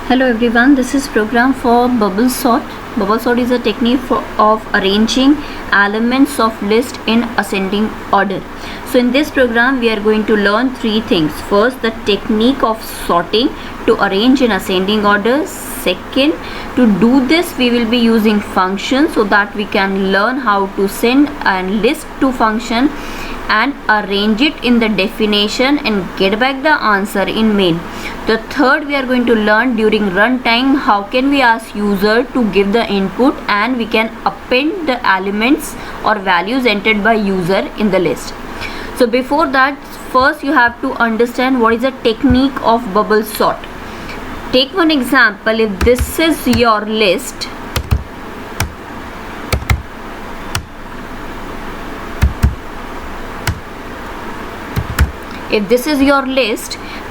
Hello everyone, this is program for bubble sort. Bubble sort is a technique of arranging elements of list in ascending order. So in this program we are going to learn three things. First, the technique of sorting to arrange in ascending order. Second, to do this we will be using functions so that we can learn how to send and list to function and arrange it in the definition and get back the answer in main. The third, we are going to learn during runtime how can we ask user to give the input and we can append the elements or values entered by user in the list. So before that, first you have to understand what is the technique of bubble sort. Take one example. If this is your list,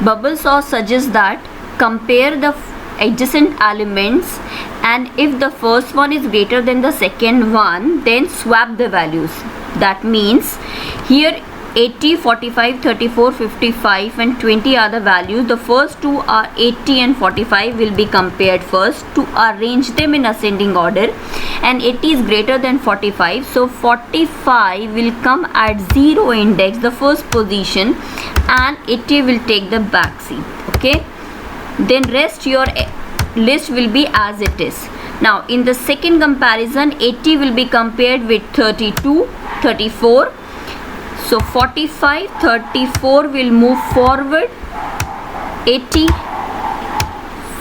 bubble sort suggests that compare the adjacent elements, and if the first one is greater than the second one, then swap the values. That means here 80, 45, 34, 55 and 20 are the values. The first two are 80 and 45 will be compared first to arrange them in ascending order, and 80 is greater than 45, so 45 will come at 0 index, the first position, and 80 will take the back seat. Okay, then rest your list will be as it is. Now in the second comparison, 80 will be compared with 32, 34, so 45, 34 will move forward, 80,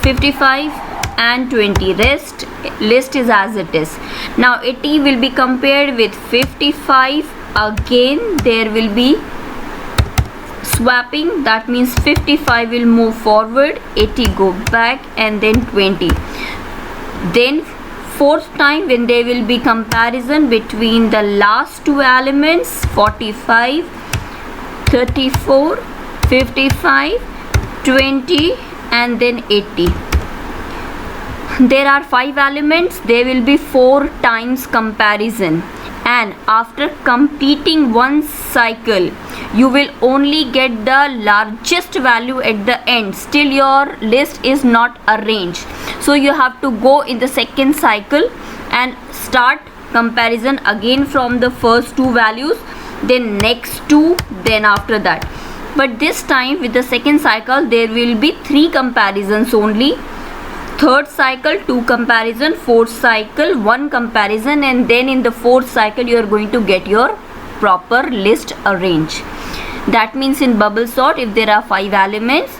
55 and 20, rest list is as it is. Now 80 will be compared with 55, again there will be swapping, that means 55 will move forward, 80 go back, and then 20. Then fourth time when there will be comparison between the last two elements, 45, 34, 55, 20 and then 80. There are 5 elements, there will be 4 times comparison, and after completing one cycle you will only get the largest value at the end. Still your list is not arranged, so you have to go in the second cycle and start comparison again from the first two values, then next two, then after that. But this time with the second cycle there will be 3 comparisons only. Third cycle 2 comparison, fourth cycle 1 comparison, and then in the fourth cycle you are going to get your proper list arranged. That means in bubble sort, if there are 5 elements,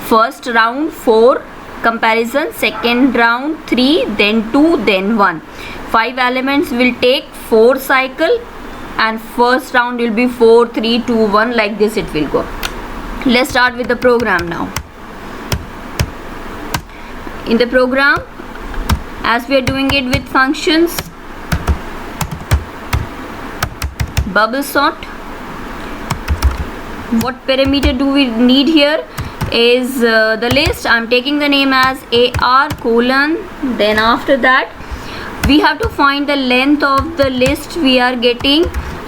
first round 4 comparison, second round 3, then 2, then 1. 5 elements will take 4 cycle, and first round will be 4, 3, 2, 1, like this it will go. Let's start with the program now. In the program, as we are doing it with functions, bubble sort, what parameter do we need here is the list. I'm taking the name as AR colon, then after that we have to find the length of the list we are getting,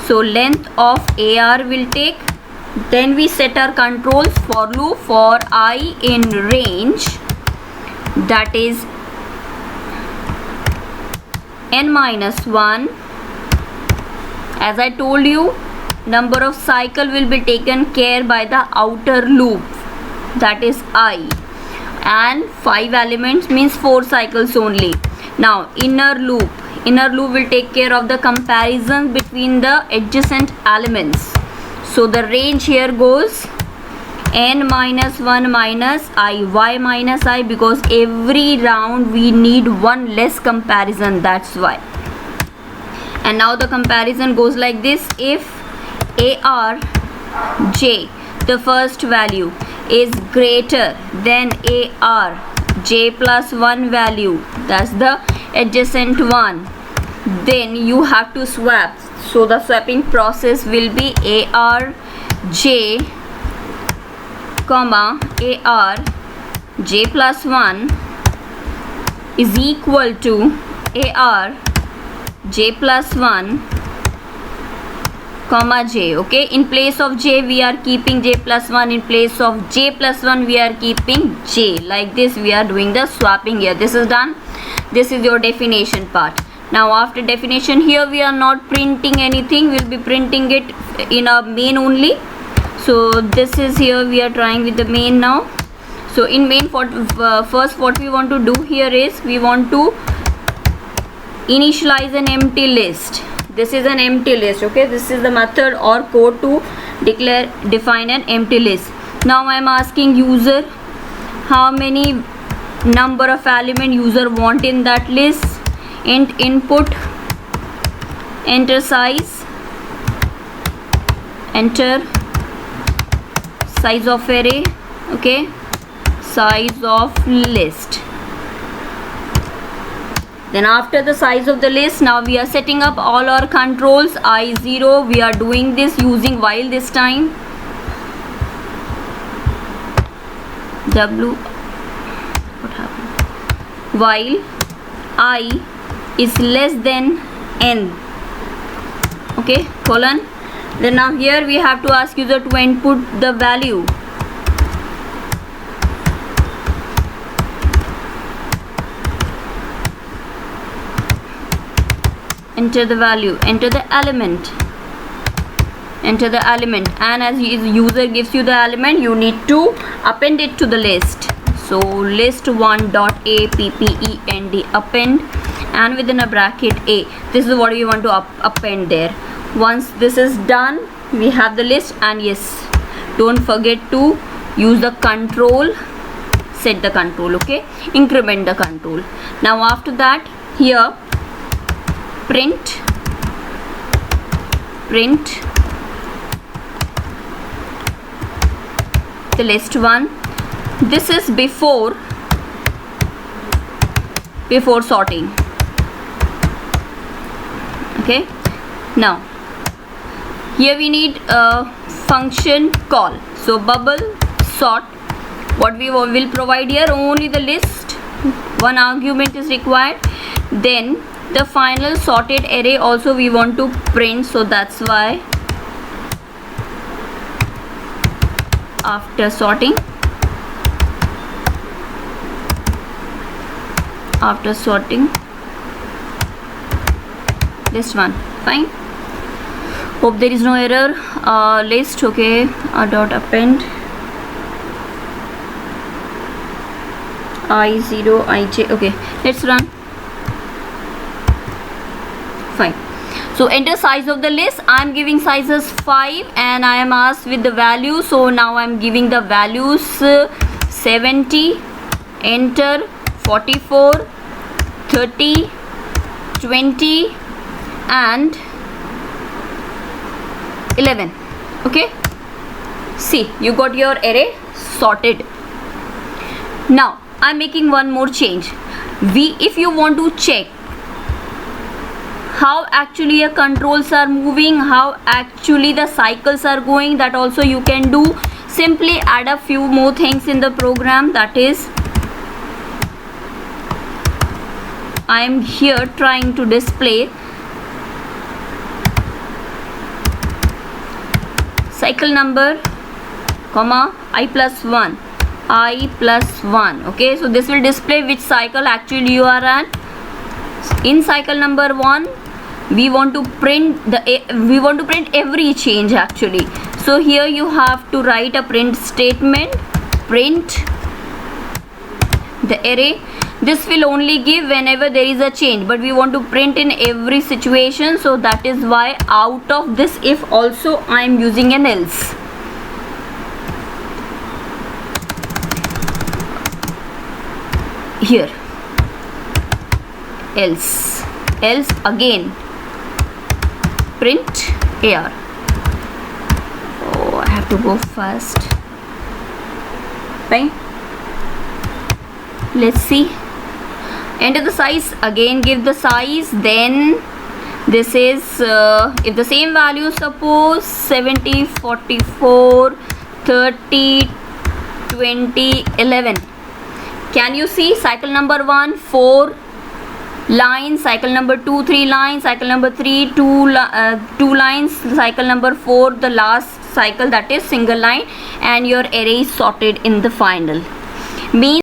so length of AR will take. Then we set our controls for loop for I in range, that is n-1. As I told you, number of cycle will be taken care by the outer loop, that is I, and 5 elements means 4 cycles only. Now inner loop will take care of the comparison between the adjacent elements, so the range here goes n-1 minus I, y minus I, because every round we need one less comparison, that's why. And now the comparison goes like this: if AR J, the first value, is greater than AR J plus 1 value, that's the adjacent one, then you have to swap. So the swapping process will be AR J comma AR J plus 1 is equal to AR J plus 1 comma j. Okay, in place of j we are keeping j plus 1, in place of j plus 1 we are keeping j. Like this we are doing the swapping here. This is done. This is your definition part. Now after definition, here we are not printing anything, we'll be printing it in a main only. So this is here we are trying with the main now. So in main, first what we want to do here is we want to initialize an empty list. This is an empty list. Okay, this is the method or code to define an empty list. Now I am asking user how many number of element user want in that list. Int input, enter size, enter size of array. Okay, size of list. Then after the size of the list, now we are setting up all our controls. I0, we are doing this using while this time. W, what happened? While I is less than n. Okay, colon. Then now here we have to ask user to input the value. Enter the value, enter the element, enter the element, and as user gives you the element, you need to append it to the list. So list1 dot append, append, and within a bracket a. This is what we want to append there. Once this is done, we have the list, and yes, don't forget to use the control, set the control. Okay, increment the control. Now after that, here print the list one. This is before sorting. Okay, now here we need a function call. So bubble sort, what we will provide here, only the list, one argument is required. Then the final sorted array also we want to print, so that's why after sorting, this one. Fine, hope there is no error. List. Okay, dot append I0 ij. Okay, let's run. Fine. So enter size of the list. I am giving sizes 5 and I am asked with the value. So now I am giving the values 70, enter 44, 30, 20 and 11. Okay, see, you got your array sorted. Now I am making one more change. If you want to check how actually your controls are moving, how actually the cycles are going, that also you can do. Simply add a few more things in the program. That is, I am here trying to display cycle number, comma, I plus 1. Okay, so this will display which cycle actually you are at. In cycle number 1, we want to print every change actually. So here you have to write a print statement, print the array. This will only give whenever there is a change, but we want to print in every situation. So that is why out of this if also I am using an else. Here else again print AR. Oh, I have to go fast. Fine, let's see. Enter the size, again give the size. Then this is if the same value, suppose 70, 44, 30, 20, 11. Can you see cycle number 1 4, lines, cycle number 2 3 lines, cycle number 3 2 lines, cycle number 4 the last cycle, that is single line, and your array is sorted in the final. Means